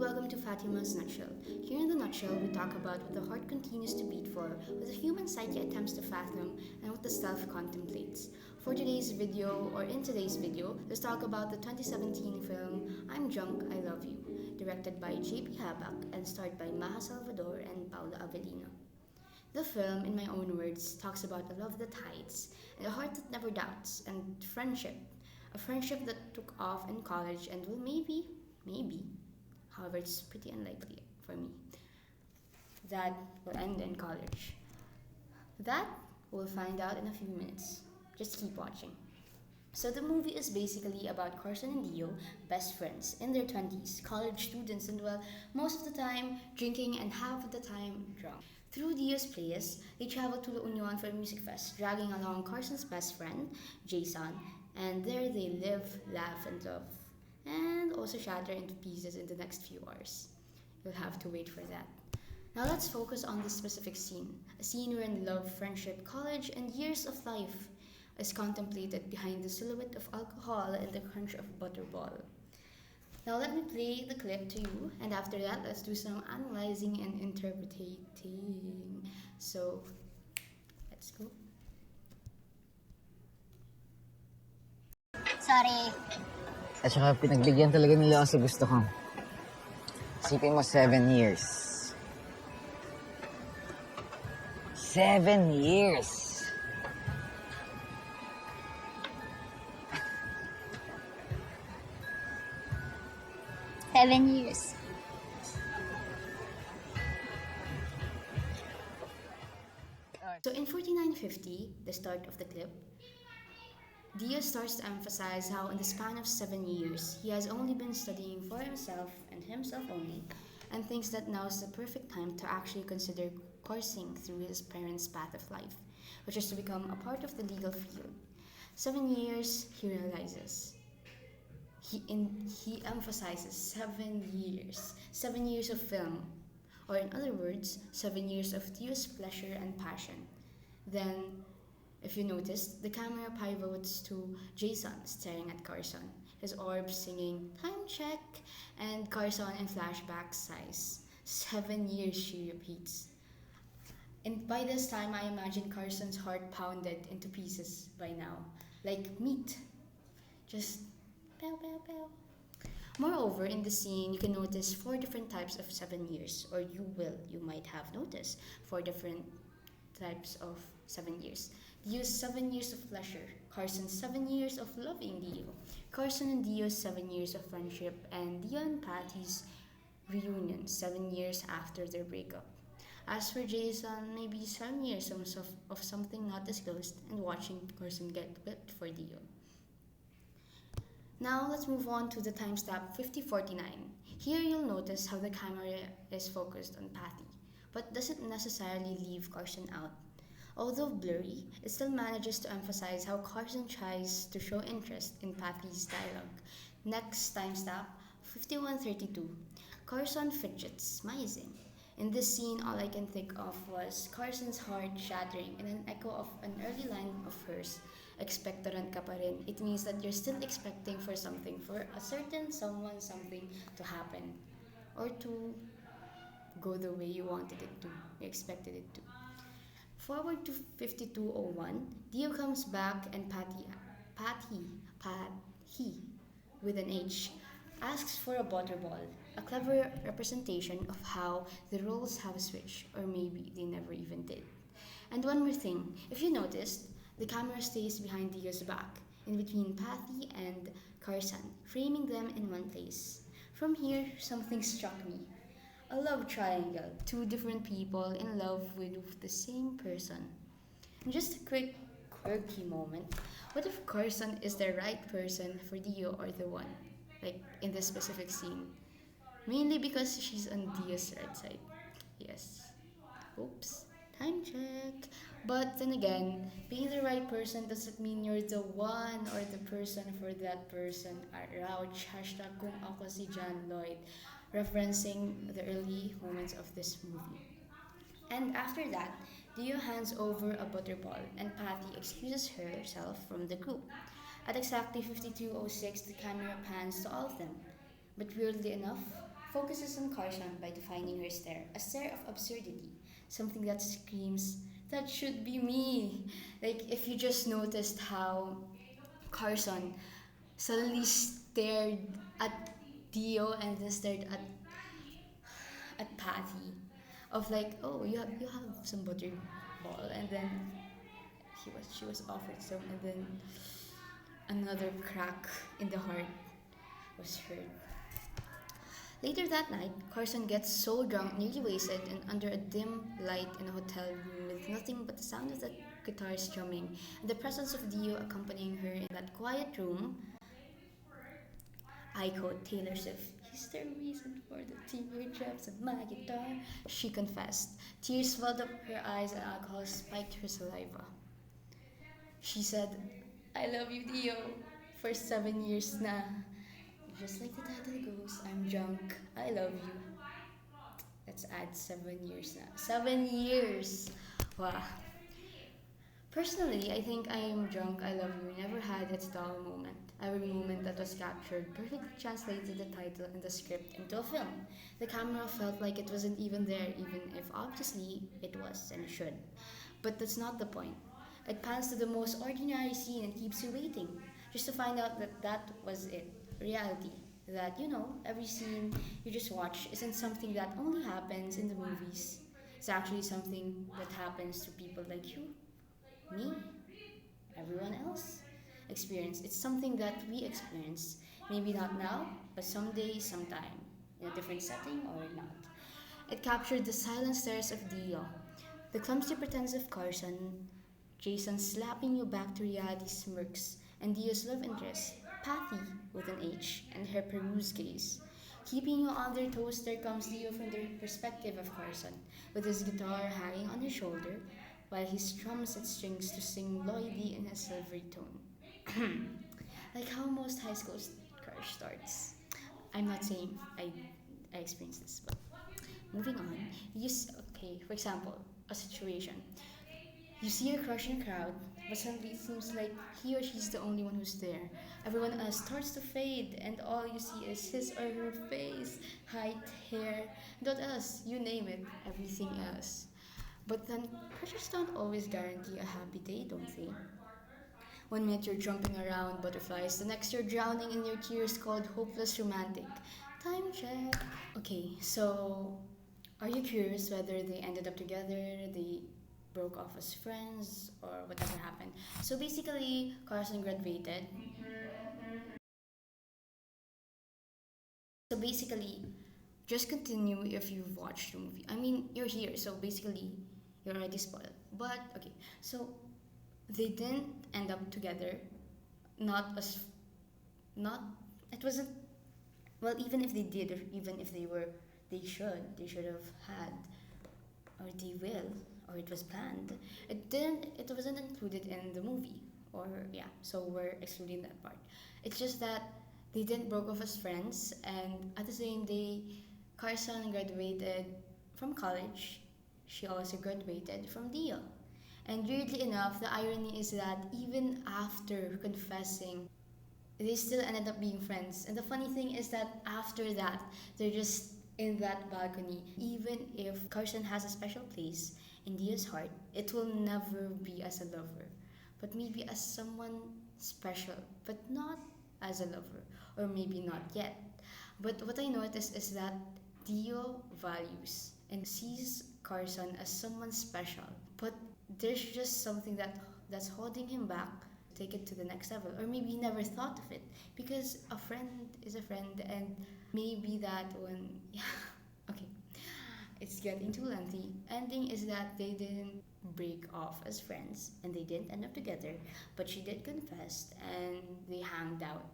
welcome to Fatima's Nutshell. Here in the Nutshell, we talk about what the heart continues to beat for, what the human psyche attempts to fathom, and what the self contemplates. In today's video, let's talk about the 2017 film I'm Drunk, I Love You, directed by J.P. Habak and starred by Maha Salvador and Paula Avellino. The film, in my own words, talks about a love that hides, and a heart that never doubts, and friendship. A friendship that took off in college and will maybe, however, it's pretty unlikely for me, that will end in college. That we'll find out in a few minutes. Just keep watching. So the movie is basically about Carson and Dio, best friends in their 20s, college students, and well, most of the time drinking and half of the time drunk. Through Dio's place, they travel to La Union for a music fest, dragging along Carson's best friend, Jason, and there they live, laugh, and love, and also shatter into pieces in the next few hours. You'll have to wait for that. Now let's focus on this specific scene, a scene wherein love, friendship, college, and years of life is contemplated behind the silhouette of alcohol and the crunch of butterball. Now let me play the clip to you, and after that, let's do some analyzing and interpreting. So, let's go. Sorry. At saka pinagbigyan talaga nila ako sa gusto ko. Isipin mo, 7 years. 7 years! Seven years. So in 4950, the start of the clip, Dio starts to emphasize how in the span of 7 years, he has only been studying for himself and himself only, and thinks that now is the perfect time to actually consider coursing through his parents' path of life, which is to become a part of the legal field. 7 years, he realizes. He emphasizes 7 years. 7 years of film. Or in other words, 7 years of Dio's pleasure and passion. Then, if you noticed, the camera pivots to Jason staring at Carson, his orbs singing time check, and Carson in flashback sighs. 7 years, she repeats. And by this time, I imagine Carson's heart pounded into pieces by now, like meat. Just pow pow pow. Moreover, in the scene, you can notice 4 different types of 7 years, or you might have noticed 4 different types of 7 years. Dio's 7 years of pleasure, Carson's 7 years of loving Dio, Carson and Dio's 7 years of friendship, and Dio and Patty's reunion 7 years after their breakup. As for Jason, maybe 7 years of something not disclosed and watching Carson get whipped for Dio. Now let's move on to the timestamp 5049. Here you'll notice how the camera is focused on Patty, but doesn't necessarily leave Carson out. Although blurry, it still manages to emphasize how Carson tries to show interest in Patty's dialogue. Next timestamp 5132. Carson fidgets, smizing. In this scene, all I can think of was Carson's heart shattering and an echo of an early line of hers. Expectorant ka pa rin. It means that you're still expecting for something, for a certain someone, something to happen. Or to go the way you wanted it to, you expected it to. Forward to 5201, Dio comes back and Patty, with an H, asks for a butterball, a clever representation of how the roles have switched, or maybe they never even did. And one more thing, if you noticed, the camera stays behind Dio's back, in between Patty and Carson, framing them in one place. From here, something struck me. A love triangle, 2 different people in love with the same person. And just a quick, quirky moment. What if Carson is the right person for Dio or the one? Like in this specific scene. Mainly because she's on Dio's right side. Yes. Oops. Time check. But then again, being the right person doesn't mean you're the one or the person for that person. Ouch. Hashtag kung ako si John Lloyd. Referencing the early moments of this movie. And after that, Dio hands over a butterball and Patty excuses herself from the group. At exactly 52:06, the camera pans to all of them. But weirdly enough, focuses on Carson by defining her stare, a stare of absurdity, something that screams, that should be me. Like, if you just noticed how Carson suddenly stared at Dio and then stared at Patty, of like, oh, you have some butterball, and then she was offered some, and then another crack in the heart was heard. Later that night, Carson gets so drunk, nearly wasted, and under a dim light in a hotel room with nothing but the sound of the guitar strumming and the presence of Dio accompanying her in that quiet room. I quote Taylor Swift, "He's the reason for the teardrops of my guitar," she confessed. Tears welled up her eyes and alcohol spiked her saliva. She said, "I love you, Dio, for 7 years now. Just like the title goes, I'm drunk, I love you." Let's add 7 years now. 7 years! Wow. Personally, I think I Am Drunk, I Love You never had its dull moment. Every moment that was captured perfectly translated the title and the script into a film. The camera felt like it wasn't even there, even if obviously it was and it should. But that's not the point. It pans to the most ordinary scene and keeps you waiting, just to find out that that was it. Reality. That, every scene you just watch isn't something that only happens in the movies. It's actually something that happens to people like you, me, everyone else experience. It's something that we experience. Maybe not now, but someday, sometime, in a different setting or not. It captured the silent stares of Dio, the clumsy pretense of Carson, Jason slapping you back to reality smirks, and Dio's love interest, Patty with an H, and her peruse gaze. Keeping you on their toes, there comes Dio from the perspective of Carson, with his guitar hanging on his shoulder, while he strums its strings to sing Lloydie in a silvery tone. Like how most high school crush starts. I'm not saying I experienced this, but moving on. Okay, for example, a situation. You see your crush in a crowd, but suddenly it seems like he or she's the only one who's there. Everyone else starts to fade, and all you see is his or her face, height, hair, and what else? You name it, everything else. But then, crushes don't always guarantee a happy day, don't they? 1 minute you're jumping around butterflies, the next you're drowning in your tears called hopeless romantic. Time check. Okay, so are you curious whether they ended up together, they broke off as friends, or whatever happened? So basically, Carson graduated. So basically, just continue if you've watched the movie. I mean, you're here, so basically, you're already spoiled. But okay, so they didn't end up together. Not as, not. It wasn't. Well, even if they did, or even if they were, they should have had, or they will, or it was planned. It didn't. It wasn't included in the movie, or yeah. So we're excluding that part. It's just that they didn't broke off as friends, and at the same day, Carson graduated from college. She also graduated from Dio. And weirdly enough, the irony is that even after confessing, they still ended up being friends. And the funny thing is that after that, they're just in that balcony. Even if Carson has a special place in Dio's heart, it will never be as a lover, but maybe as someone special, but not as a lover, or maybe not yet. But what I noticed is that Dio values and sees Carson as someone special, but there's just something that's holding him back to take it to the next level, or maybe he never thought of it because a friend is a friend, and maybe that one. Yeah, okay, it's getting too lengthy. Ending is that they didn't break off as friends and they didn't end up together, but she did confess and they hanged out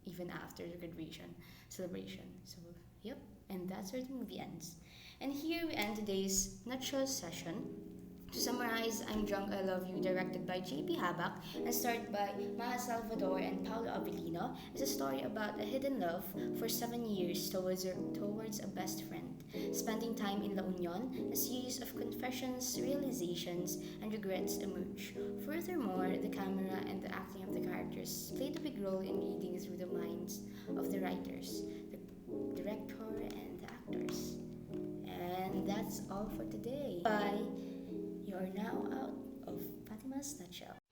even after the graduation celebration. So yep, and that's where the movie ends. And here we end today's nutshell session. To summarize, I'm Drunk, I Love You, directed by J.P. Habak and starred by Maha Salvador and Paulo Avellino, is a story about a hidden love for 7 years towards a best friend. Spending time in La Union, a series of confessions, realizations, and regrets emerge. Furthermore, the camera and the acting of the characters played a big role in reading through the minds of the writers, the director, and the actors. is all for today. Bye. You are now out of Fatima's Nutshell.